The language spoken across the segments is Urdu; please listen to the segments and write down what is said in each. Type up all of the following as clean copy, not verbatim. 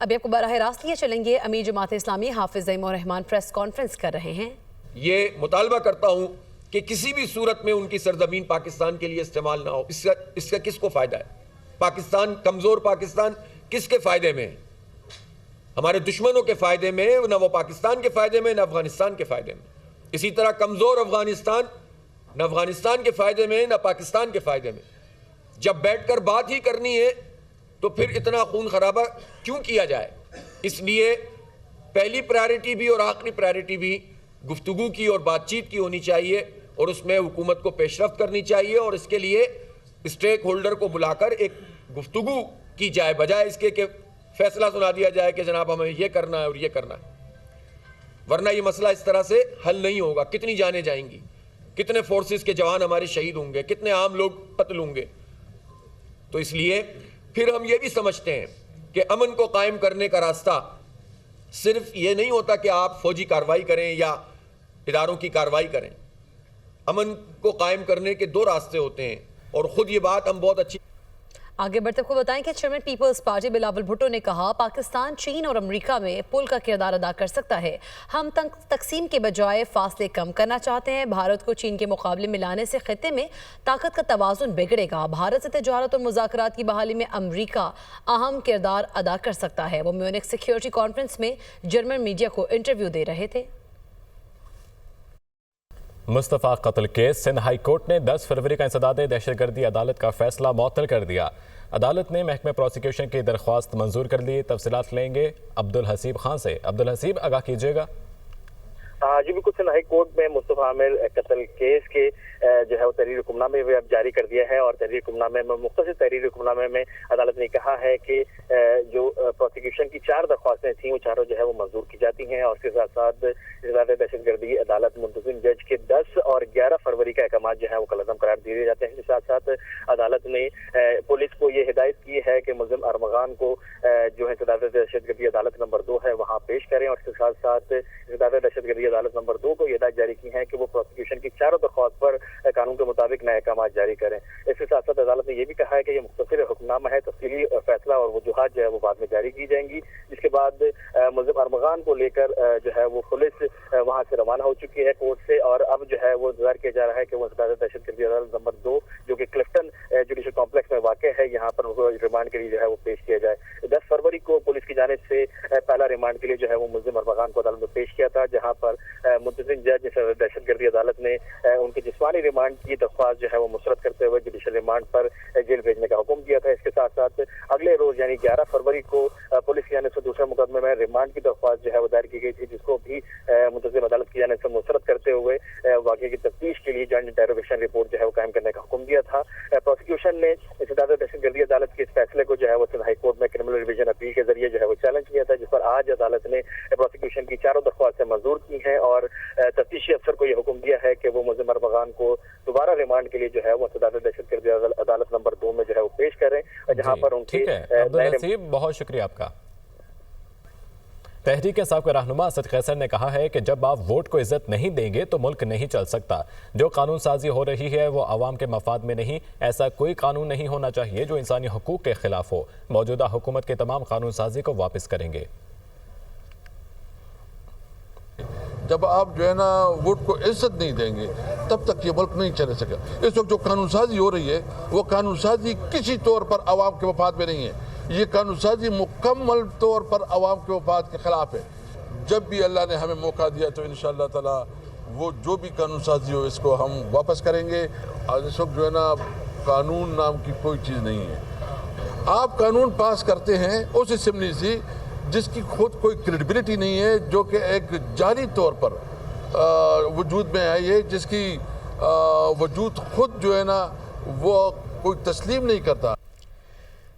ابھی آپ کو براہ راست لیے چلیں گے، امیر جماعت اسلامی حافظ زعیم الرحمان پریس کانفرنس کر رہے ہیں۔ یہ مطالبہ کرتا ہوں کہ کسی بھی صورت میں ان کی سرزمین پاکستان کے لیے استعمال نہ ہو۔ اس کا کس کو فائدہ ہے؟ پاکستان، کمزور پاکستان کس کے فائدے میں؟ ہمارے دشمنوں کے فائدے میں، نہ وہ پاکستان کے فائدے میں، نہ افغانستان کے فائدے میں۔ اسی طرح کمزور افغانستان نہ افغانستان کے فائدے میں، نہ پاکستان کے فائدے میں۔ جب بیٹھ کر بات ہی کرنی ہے تو پھر اتنا خون خرابہ کیوں کیا جائے؟ اس لیے پہلی پرائرٹی بھی اور آخری پرائرٹی بھی گفتگو کی اور بات چیت کی ہونی چاہیے، اور اس میں حکومت کو پیش رفت کرنی چاہیے، اور اس کے لیے اسٹیک ہولڈر کو بلا کر ایک گفتگو کی جائے، بجائے اس کے کہ فیصلہ سنا دیا جائے کہ جناب ہمیں یہ کرنا ہے اور یہ کرنا ہے۔ ورنہ یہ مسئلہ اس طرح سے حل نہیں ہوگا۔ کتنی جانیں جائیں گی، کتنے فورسز کے جوان ہمارے شہید ہوں گے، کتنے عام لوگ قتل ہوں گے۔ تو اس لیے پھر ہم یہ بھی سمجھتے ہیں کہ امن کو قائم کرنے کا راستہ صرف یہ نہیں ہوتا کہ آپ فوجی کارروائی کریں یا اداروں کی کارروائی کریں۔ امن کو قائم کرنے کے دو راستے ہوتے ہیں، اور خود یہ بات ہم بہت اچھی آگے بڑھتے کو بتائیں کہ چیئرمین پیپلز پارٹی بلاول بھٹو نے کہا پاکستان چین اور امریکہ میں پل کا کردار ادا کر سکتا ہے۔ ہم تقسیم کے بجائے فاصلے کم کرنا چاہتے ہیں۔ بھارت کو چین کے مقابلے میں لانے سے خطے میں طاقت کا توازن بگڑے گا۔ بھارت سے تجارت اور مذاکرات کی بحالی میں امریکہ اہم کردار ادا کر سکتا ہے۔ وہ میونک سیکیورٹی کانفرنس میں جرمن میڈیا کو انٹرویو دے رہے تھے۔ مصطفیٰ قتل کیس سندھ ہائی کورٹ نے 10 فروری کا انسداد دہشت گردی عدالت کا فیصلہ معطل کر دیا۔ عدالت نے محکمہ پروسیکیوشن کی درخواست منظور کر لی۔ تفصیلات لیں گے عبدالحسیب خان سے۔ عبدالحسیب، آگاہ کیجیے گا۔ جی بالکل، سندھ ہائی کورٹ میں مصطفیٰ عامر قتل کیس کے جو ہے وہ تحریر حکم نامے اب جاری کر دیا ہے، اور تحریر حکم نامے میں مختصر تحریر حکم نامے میں عدالت نے کہا ہے کہ جو پروسیکیوشن کی 4 درخواستیں تھیں وہ چاروں جو ہے وہ منظور کی جاتی ہیں، اور اس کے ساتھ ساتھ انسداد دہشت گردی عدالت منتظم جج کے 10 اور 11 فروری کا احکامات جو ہے وہ کالعدم قرار دیے جاتے ہیں۔ اس کے ساتھ ساتھ عدالت نے پولیس کو یہ ہدایت کی ہے کہ ملزم ارمغان کو جو ہے انسداد دہشت گردی عدالت نمبر 2 ہے وہاں پیش کریں، اور اس کے ساتھ ساتھ انسداد دہشت گردی عدالت نمبر 2 کو یہ ہدایت جاری کی ہے کہ وہ پروسیکیوشن کی 4 درخواست پر قانون کے مطابق نئے احکامات جاری کریں۔ اس کے ساتھ ساتھ عدالت نے یہ بھی کہا ہے کہ یہ مختصر حکم نامہ ہے، تفصیلی فیصلہ اور وجوہات جو ہے وہ بعد میں جاری کی جائیں گی، جس کے بعد ملزم ارمغان کو لے کر جو ہے وہ پولیس وہاں سے روانہ ہو چکی ہے کورٹ سے، اور اب جو ہے وہ انتظار کیا جا رہا ہے کہ وہ انسداد دہشت گردی عدالت نمبر 2 جو کہ کلفٹن جوڈیشل کمپلیکس میں واقع ہے، یہاں پر ریمانڈ کے لیے جو ہے وہ پیش کیا جائے۔ 10 فروری کو پولیس کی جانب سے پہلا ریمانڈ کے لیے جو ہے وہ ملزم ارمغان کو عدالت میں پیش کیا تھا، جہاں پر منتظم جج دہشت گردی عدالت نے ان کے جسمانی ریمانڈ کی درخواست جو ہے وہ مسترد کرتے ہوئے جوڈیشل ریمانڈ پر جیل بھیجنے کا حکم دیا تھا۔ اس کے ساتھ ساتھ اگلے روز یعنی 11 فروری کو پولیس کی جانب سے دوسرے مقدمے میں ریمانڈ کی درخواست جو ہے وہ دائر کی گئی تھی، جس کو بھی منتظم عدالت کی جانب سے مسترد کرتے ہوئے واقعے کی تفتیش کے لیے جوائنٹ انٹروگیشن رپورٹ جو ہے وہ قائم کرنے کا حکم دیا تھا۔ پروسیکیوشن نے انسداد دہشت گردی عدالت کے اس فیصلے کو جو ہے وہ سندھ ہائی کورٹ میں کرمنل ریویژن اپیل کے ذریعے جو ہے وہ چیلنج کیا تھا، جس پر آج عدالت نے پروسیکیوشن کی 4 درخواستیں منظور کی ہیں، اور تفتیشی افسر کو یہ حکم دیا ہے کہ وہ ملزم ارمغان کو دوبارہ ریمانڈ کے لیے جو ہے وہ انسداد دہشت گردی عدالت نمبر 2 میں جو ہے وہ پیش کریں، جہاں پر ان کی عبدالحسیب، بہت شکریہ آپ کا۔ تحریک انصاف کے رہنما اسد قیصر نے کہا ہے کہ جب آپ ووٹ کو عزت نہیں دیں گے تو ملک نہیں چل سکتا۔ جو قانون سازی ہو رہی ہے وہ عوام کے مفاد میں نہیں، ایسا کوئی قانون نہیں ہونا چاہیے جو انسانی حقوق کے خلاف ہو۔ موجودہ حکومت کے تمام قانون سازی کو واپس کریں گے۔ جب آپ جو ہے نا ووٹ کو عزت نہیں دیں گے تب تک یہ ملک نہیں چل سکے۔ اس وقت جو قانون سازی ہو رہی ہے وہ قانون سازی کسی طور پر عوام کے مفاد میں نہیں ہے، یہ قانون سازی مکمل طور پر عوام کے مفاد کے خلاف ہے۔ جب بھی اللہ نے ہمیں موقع دیا تو انشاءاللہ تعالی وہ جو بھی قانون سازی ہو اس کو ہم واپس کریں گے۔ اور اس وقت جو ہے نا قانون نام کی کوئی چیز نہیں ہے۔ آپ قانون پاس کرتے ہیں اس اسمبلی سے جس کی خود کوئی کریڈیبلٹی نہیں ہے، جو کہ ایک جاری طور پر وجود میں آئی ہے، جس کی وجود خود جو ہے نا وہ کوئی تسلیم نہیں کرتا۔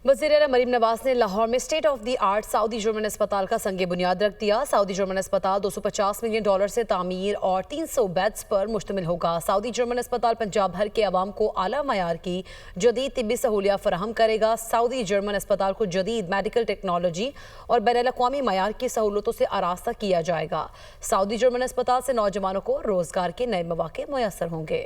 وزیر اعلیٰ مریم نواز نے لاہور میں state of the art Saudi German اسپتال کا سنگ بنیاد رکھ دیا۔ سعودی جرمن اسپتال $250 ملین سے تعمیر اور 300 بیڈز پر مشتمل ہوگا۔ سعودی جرمن اسپتال پنجاب بھر کے عوام کو اعلیٰ معیار کی جدید طبی سہولیات فراہم کرے گا۔ سعودی جرمن اسپتال کو جدید میڈیکل ٹیکنالوجی اور بین الاقوامی معیار کی سہولتوں سے آراستہ کیا جائے گا۔ سعودی جرمن اسپتال سے نوجوانوں کو روزگار کے نئے مواقع میسر ہوں گے۔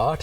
8